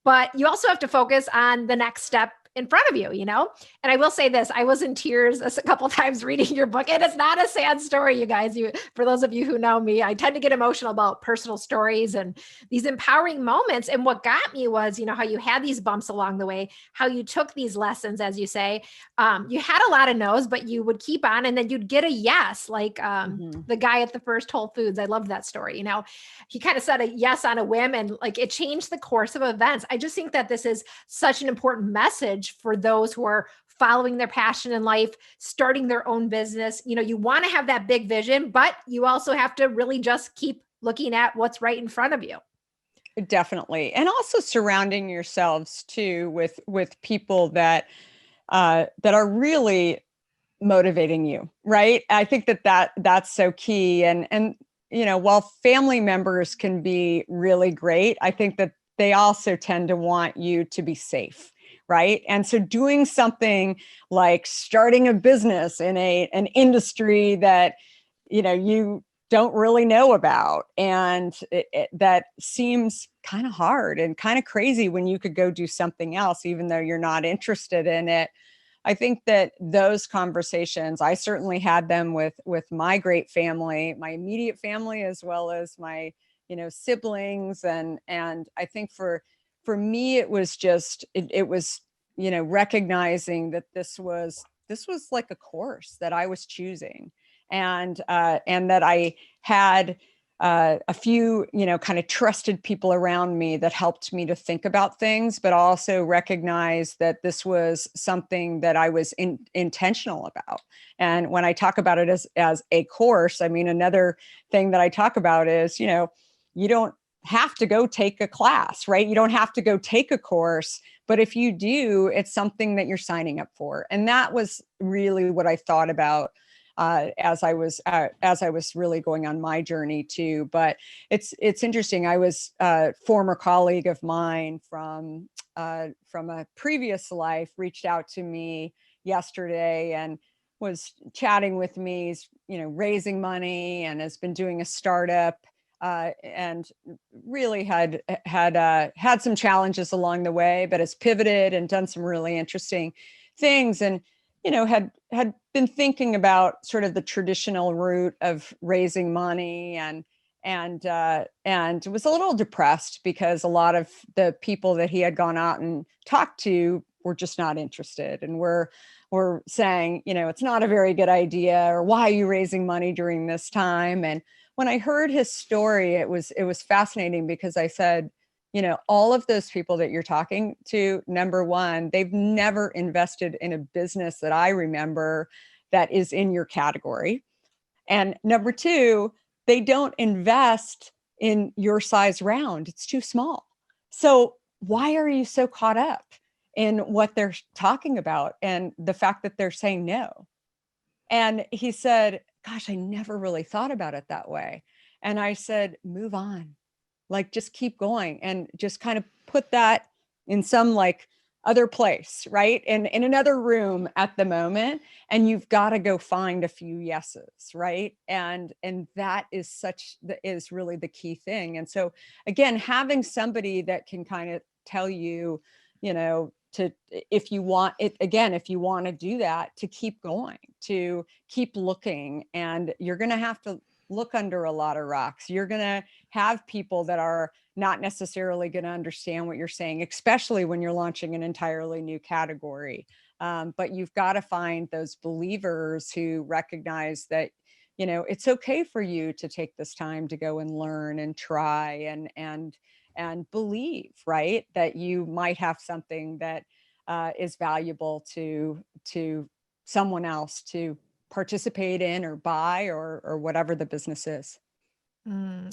but you also have to focus on the next step in front of you, And I will say this, I was in tears a couple of times reading your book, and it's not a sad story, you guys. For those of you who know me, I tend to get emotional about personal stories and these empowering moments. And what got me was, how you had these bumps along the way, how you took these lessons, as you say. You had a lot of no's, but you would keep on, and then you'd get a yes, like the guy at the first Whole Foods. I love that story. He kind of said a yes on a whim, and like it changed the course of events. I just think that this is such an important message for those who are following their passion in life, starting their own business. You want to have that big vision, but you also have to really just keep looking at what's right in front of you. Definitely. And also surrounding yourselves too with people that are really motivating you, right? I think that's so key. And while family members can be really great, I think that they also tend to want you to be safe, right? And so doing something like starting a business in an industry that you don't really know about, and that seems kind of hard and kind of crazy when you could go do something else even though you're not interested in it. I think that those conversations, I certainly had them with my great family, my immediate family, as well as my, siblings. And I think for me, it was just, it was, recognizing that this was like a course that I was choosing, and that I had a few, kind of trusted people around me that helped me to think about things, but also recognize that this was something that I was intentional about. And when I talk about it as a course, I mean, another thing that I talk about is, you don't have to go take a class, right? You don't have to go take a course, but if you do, it's something that you're signing up for. And that was really what I thought about as I was really going on my journey too. But it's interesting. I was a former colleague of mine from a previous life reached out to me yesterday and was chatting with me. He's, raising money and has been doing a startup. And really had some challenges along the way, but has pivoted and done some really interesting things. And had been thinking about sort of the traditional route of raising money, and was a little depressed because a lot of the people that he had gone out and talked to were just not interested, and were saying, it's not a very good idea, or why are you raising money during this time? And when I heard his story, it was fascinating, because I said, all of those people that you're talking to, number one, they've never invested in a business that I remember that is in your category. And number two, they don't invest in your size round. It's too small. So why are you so caught up in what they're talking about and the fact that they're saying no? And he said, gosh, I never really thought about it that way. And I said, move on, like just keep going, and just kind of put that in some like other place, right? And in another room at the moment. And you've got to go find a few yeses, right? And that is really the key thing. And so again, having somebody that can kind of tell you, to, if you want it, again, if you want to do that, to keep going, to keep looking. And you're going to have to look under a lot of rocks. You're going to have people that are not necessarily going to understand what you're saying, especially when you're launching an entirely new category. But you've got to find those believers who recognize that, it's okay for you to take this time to go and learn and try and believe, right, that you might have something that is valuable to someone else to participate in or buy, or whatever the business is.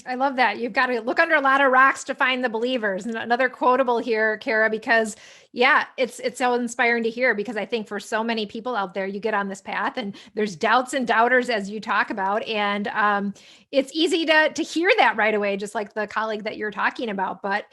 I love that. You've got to look under a lot of rocks to find the believers. And another quotable here, Kara, because yeah, it's so inspiring to hear, because I think for so many people out there, you get on this path and there's doubts and doubters, as you talk about. And it's easy to hear that right away, just like the colleague that you're talking about. But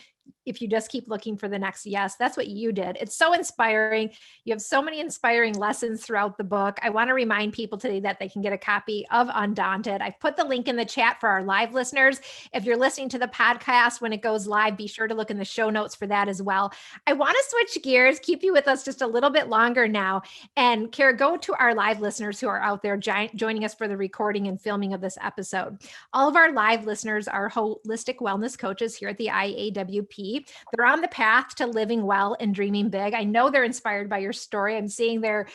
if you just keep looking for the next yes, that's what you did. It's so inspiring. You have so many inspiring lessons throughout the book. I want to remind people today that they can get a copy of Undaunted. I've put the link in the chat for our live listeners. If you're listening to the podcast when it goes live, be sure to look in the show notes for that as well. I want to switch gears, keep you with us just a little bit longer now. And Kara, go to our live listeners who are out there joining us for the recording and filming of this episode. All of our live listeners are holistic wellness coaches here at the IAWP. They're on the path to living well and dreaming big. I know they're inspired by your story. I'm seeing their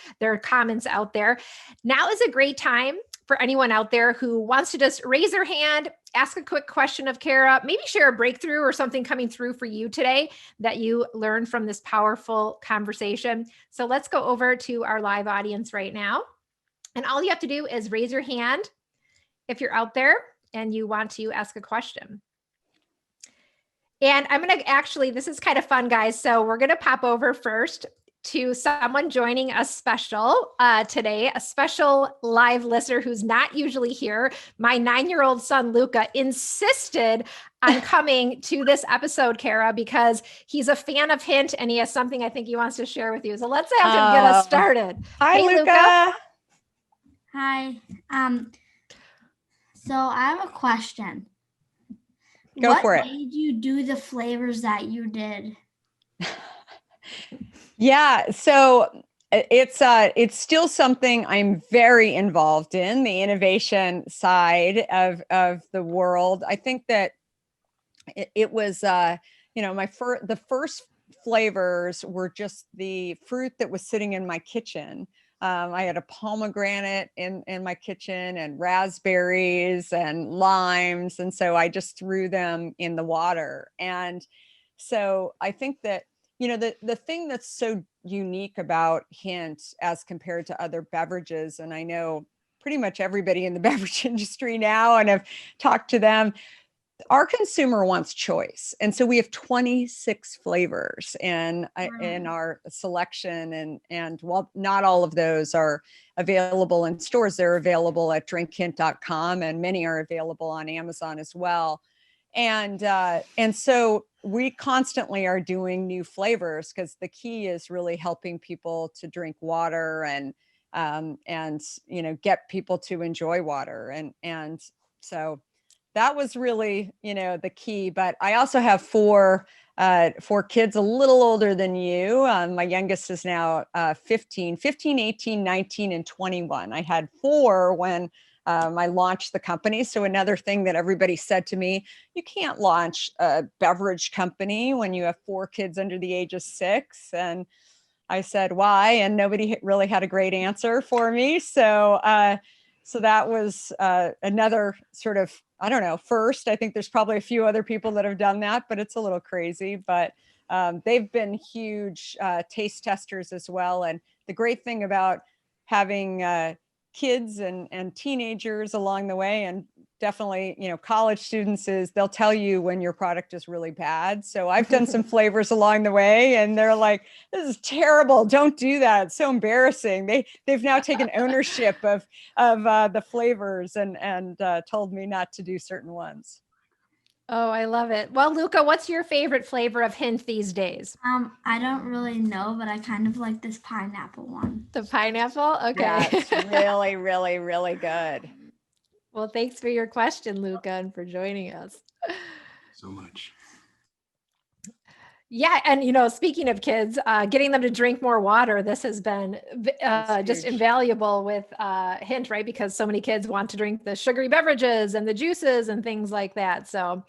comments out there. Now is a great time for anyone out there who wants to just raise their hand, ask a quick question of Kara, maybe share a breakthrough or something coming through for you today that you learned from this powerful conversation. So let's go over to our live audience right now. And all you have to do is raise your hand if you're out there and you want to ask a question. And I'm going to actually, this is kind of fun, guys. So we're going to pop over first to someone joining us special today, a special live listener who's not usually here. My 9-year-old son, Luca, insisted on coming to this episode, Kara, because he's a fan of Hint and he has something I think he wants to share with you. So let's have him get us started. Hi, Hey, Luca. Hi. So I have a question. Go for it. What made you do the flavors that you did? Yeah, so it's still something I'm very involved in, the innovation side of the world. I think that it was the first flavors were just the fruit that was sitting in my kitchen. I had a pomegranate in my kitchen and raspberries and limes. And so I just threw them in the water. And so I think that, the thing that's so unique about Hint as compared to other beverages, and I know pretty much everybody in the beverage industry now, and I've talked to them, our consumer wants choice. And so we have 26 flavors in our selection. And while not all of those are available in stores, they're available at drinkhint.com, and many are available on Amazon as well. And so we constantly are doing new flavors because the key is really helping people to drink water and get people to enjoy water. And so that was really, the key. But I also have four kids a little older than you. My youngest is now 15, 18, 19, and 21. I had four when I launched the company. So another thing that everybody said to me, you can't launch a beverage company when you have four kids under the age of 6. And I said, why? And nobody really had a great answer for me. So that was another sort of, I don't know, first. I think there's probably a few other people that have done that, but it's a little crazy. But they've been huge taste testers as well. And the great thing about having kids and teenagers along the way, and definitely, college students, is they'll tell you when your product is really bad. So I've done some flavors along the way, and they're like, this is terrible. Don't do that. It's so embarrassing. They've now taken ownership of the flavors and told me not to do certain ones. Oh, I love it. Well, Luca, what's your favorite flavor of Hint these days? I don't really know, but I kind of like this pineapple one. The pineapple? Okay. Yeah, it's really, really, really good. Well, thanks for your question, Luca, and for joining us. So much. Yeah. And, speaking of kids, getting them to drink more water, this has been just invaluable with Hint, right? Because so many kids want to drink the sugary beverages and the juices and things like that. So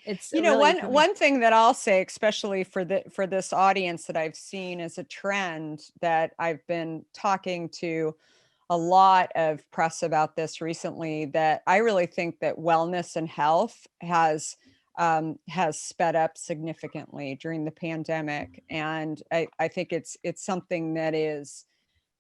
it's really one thing that I'll say, especially for this audience, that I've seen as a trend, that I've been talking to a lot of press about this recently, that I really think that wellness and health has sped up significantly during the pandemic. And I think it's something that is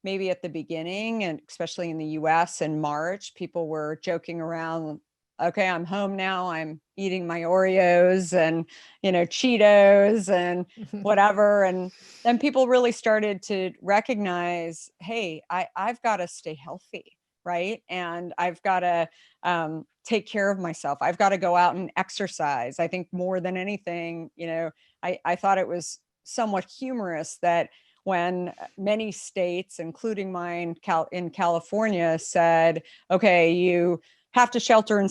maybe at the beginning, and especially in the US in March, people were joking around, okay, I'm home now, I'm eating my Oreos and, Cheetos and whatever. And then people really started to recognize, hey, I've got to stay healthy, right? And I've got to take care of myself. I've got to go out and exercise. I think more than anything, I thought it was somewhat humorous that when many states, including mine in California, said, okay, you have to shelter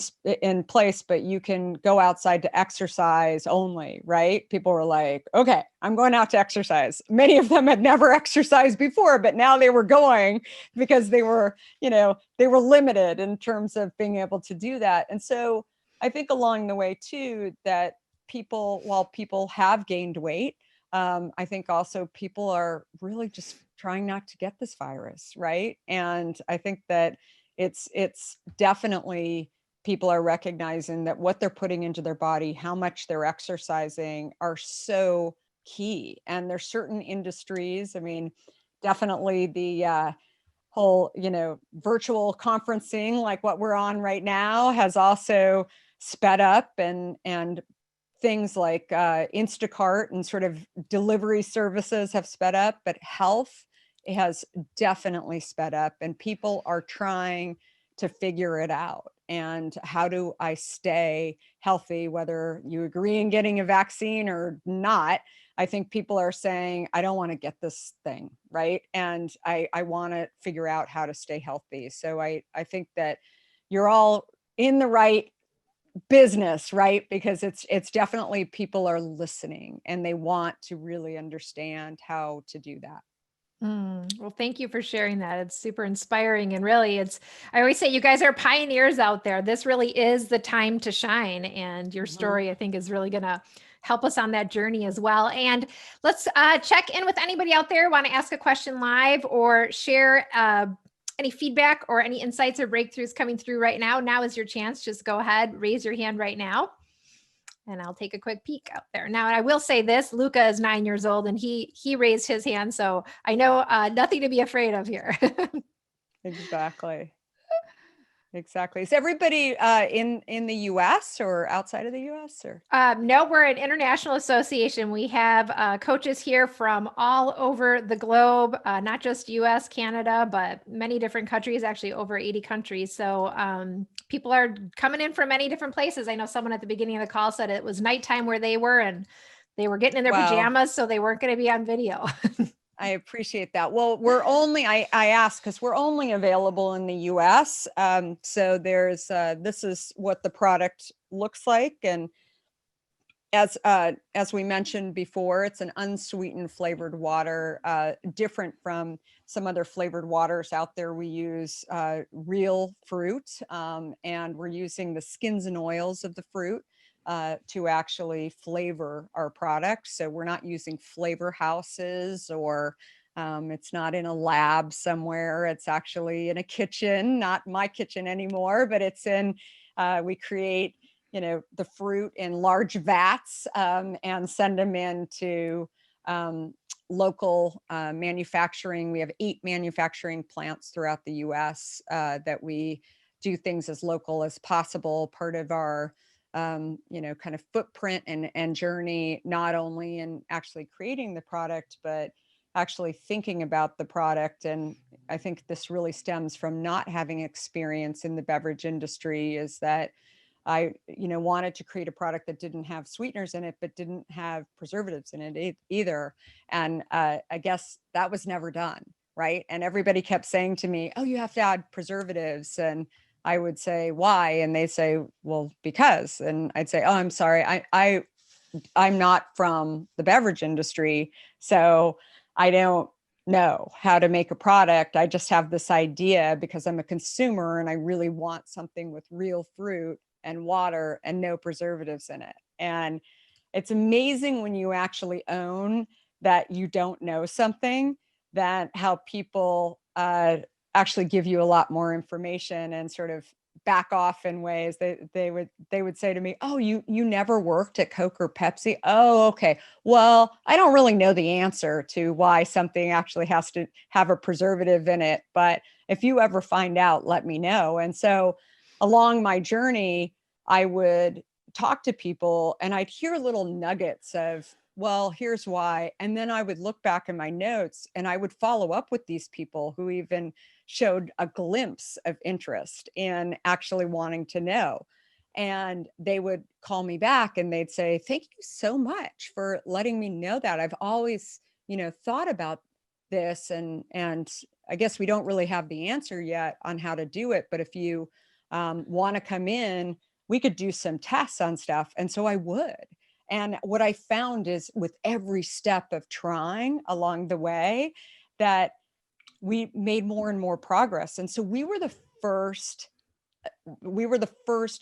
in place, but you can go outside to exercise only, right? People were like, okay, I'm going out to exercise. Many of them had never exercised before, but now they were going because they were limited in terms of being able to do that. And so I think along the way too, that while people have gained weight, I think also people are really just trying not to get this virus, right? And I think that it's definitely, people are recognizing that what they're putting into their body, how much they're exercising, are so key. And there's certain industries, I mean, definitely the whole, virtual conferencing like what we're on right now has also sped up and things like Instacart and sort of delivery services have sped up, but health has definitely sped up, and people are trying to figure it out. And how do I stay healthy, whether you agree in getting a vaccine or not? I think people are saying, I don't want to get this thing, right? And I want to figure out how to stay healthy. So I think that you're all in the right business, right? Because it's definitely people are listening and they want to really understand how to do that. Well, thank you for sharing that. It's super inspiring. And really, I always say you guys are pioneers out there. This really is the time to shine. And your story, I think, is really going to help us on that journey as well. And let's check in with anybody out there, want to ask a question live or share any feedback or any insights or breakthroughs coming through right now. Now is your chance. Just go ahead, raise your hand right now. And I'll take a quick peek out there. Now, and I will say this, Luca is 9 years old and he raised his hand. So I know nothing to be afraid of here. Exactly. Exactly. Is everybody in the US or outside of the US or? No, we're an international association. We have coaches here from all over the globe, not just US, Canada, but many different countries, actually over 80 countries. So people are coming in from many different places. I know someone at the beginning of the call said it was nighttime where they were and they were getting in their pajamas, so they weren't going to be on video. I appreciate that. Well, I asked because we're only available in the US. So this is what the product looks like. And as we mentioned before, it's an unsweetened flavored water, different from some other flavored waters out there. We use real fruit, and we're using the skins and oils of the fruit to actually flavor our product. So we're not using flavor houses or it's not in a lab somewhere. It's actually in a kitchen, not my kitchen anymore, but it's in, we create, the fruit in large vats and send them into local manufacturing. We have 8 manufacturing plants throughout the US that we do things as local as possible. Part of our kind of footprint and journey, not only in actually creating the product, but actually thinking about the product. And I think this really stems from not having experience in the beverage industry, is that I, wanted to create a product that didn't have sweeteners in it, but didn't have preservatives in it either. And I guess that was never done, right? And everybody kept saying to me, oh, you have to add preservatives. And I would say, why? And they say, well, because. And I'd say, oh, I'm sorry. I'm not from the beverage industry, so I don't know how to make a product. I just have this idea because I'm a consumer and I really want something with real fruit and water and no preservatives in it. And it's amazing when you actually own that you don't know something, that how people actually give you a lot more information and sort of back off in ways. They would say to me, oh, you never worked at Coke or Pepsi? Oh, okay. Well, I don't really know the answer to why something actually has to have a preservative in it, but if you ever find out, let me know. And so along my journey, I would talk to people and I'd hear little nuggets of, well, here's why. And then I would look back in my notes and I would follow up with these people who even showed a glimpse of interest in actually wanting to know. And they would call me back and they'd say, thank you so much for letting me know that. I've always, thought about this. And I guess we don't really have the answer yet on how to do it. But if you want to come in, we could do some tests on stuff. And so I would. And what I found is with every step of trying along the way, that we made more and more progress. And so we were the first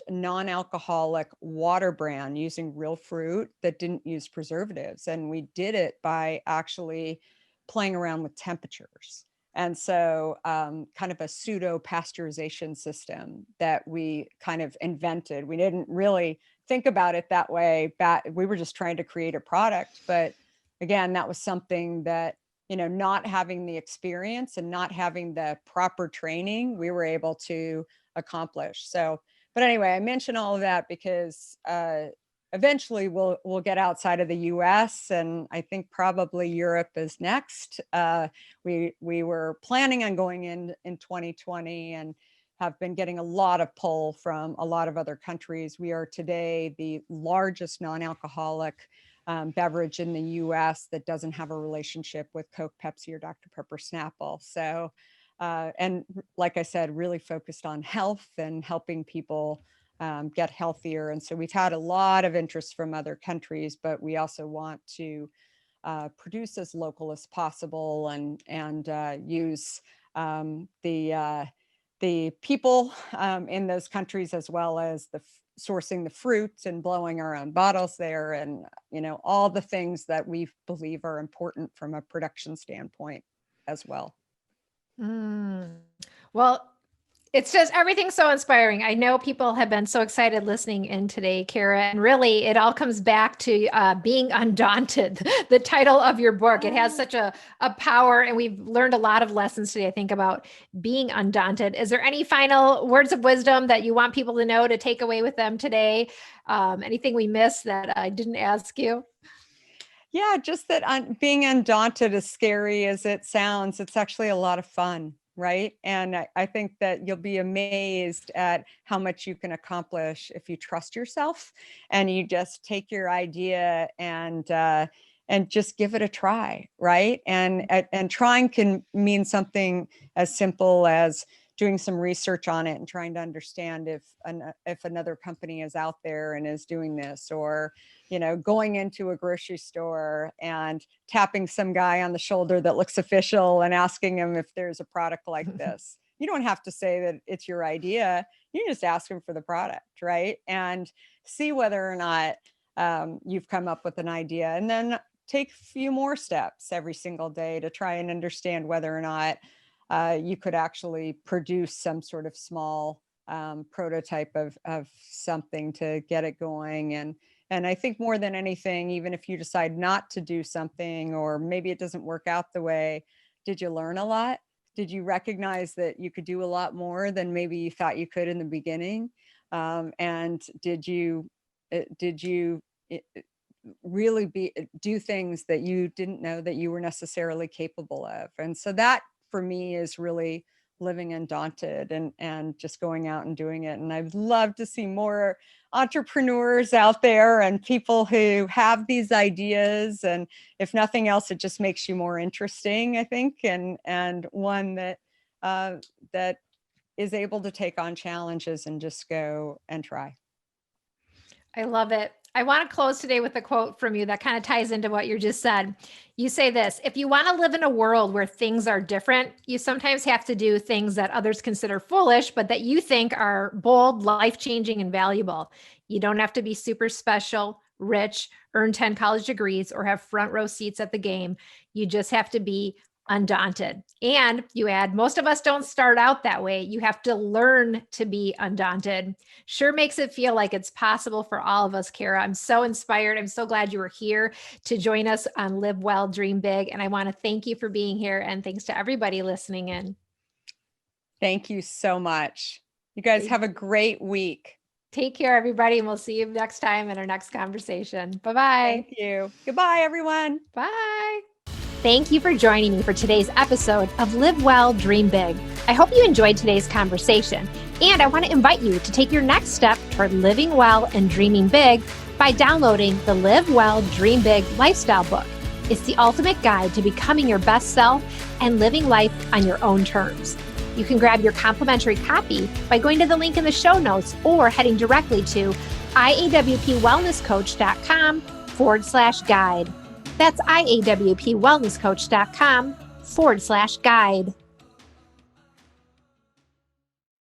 non-alcoholic water brand using real fruit that didn't use preservatives. And we did it by actually playing around with temperatures. And so kind of a pseudo pasteurization system that we kind of invented. We didn't really think about it that way. We were just trying to create a product. But again, that was something that, not having the experience and not having the proper training, we were able to accomplish. So, but anyway, I mention all of that because eventually we'll get outside of the US, and I think probably Europe is next. We were planning on going in 2020 and have been getting a lot of pull from a lot of other countries. We are today the largest non-alcoholic beverage in the US that doesn't have a relationship with Coke, Pepsi, or Dr. Pepper Snapple. So, and like I said, really focused on health and helping people get healthier. And so we've had a lot of interest from other countries, but we also want to produce as local as possible and use the people in those countries, as well as sourcing the fruits and blowing our own bottles there, and all the things that we believe are important from a production standpoint as well. Well, it's just everything's so inspiring. I know people have been so excited listening in today, Kara, and really it all comes back to being undaunted, the title of your book. It has such a power, and we've learned a lot of lessons today, I think, about being undaunted. Is there any final words of wisdom that you want people to know to take away with them today? Anything we missed that I didn't ask you? Yeah, just that being undaunted, as scary as it sounds, it's actually a lot of fun. Right. And I think that you'll be amazed at how much you can accomplish if you trust yourself and you just take your idea and just give it a try. Right. And trying can mean something as simple as doing some research on it and trying to understand if another company is out there and is doing this, or going into a grocery store and tapping some guy on the shoulder that looks official and asking him if there's a product like this. You don't have to say that it's your idea. You just ask him for the product, right? And see whether or not you've come up with an idea, and then take a few more steps every single day to try and understand whether or not you could actually produce some sort of small prototype of something to get it going. And I think more than anything, even if you decide not to do something, or maybe it doesn't work out the way, did you learn a lot? Did you recognize that you could do a lot more than maybe you thought you could in the beginning? And did you really do things that you didn't know that you were necessarily capable of? And so that, for me, is really living undaunted and just going out and doing it. And I'd love to see more entrepreneurs out there and people who have these ideas. And if nothing else, it just makes you more interesting, I think, and one that that is able to take on challenges and just go and try. I love it. I want to close today with a quote from you that kind of ties into what you just said. You say this: if you want to live in a world where things are different, you sometimes have to do things that others consider foolish, but that you think are bold, life-changing, and valuable. You don't have to be super special, rich, earn 10 college degrees, or have front row seats at the game. You just have to be undaunted. And you add, most of us don't start out that way. You have to learn to be undaunted. Sure makes it feel like it's possible for all of us, Kara. I'm so inspired. I'm so glad you were here to join us on Live Well, Dream Big. And I want to thank you for being here. And thanks to everybody listening in. Thank you so much. You guys have a great week. Take care, everybody. And we'll see you next time in our next conversation. Bye-bye. Thank you. Goodbye, everyone. Bye. Thank you for joining me for today's episode of Live Well, Dream Big. I hope you enjoyed today's conversation, and I want to invite you to take your next step toward living well and dreaming big by downloading the Live Well, Dream Big lifestyle book. It's the ultimate guide to becoming your best self and living life on your own terms. You can grab your complimentary copy by going to the link in the show notes or heading directly to iawpwellnesscoach.com/guide. That's iawpwellnesscoach.com/guide.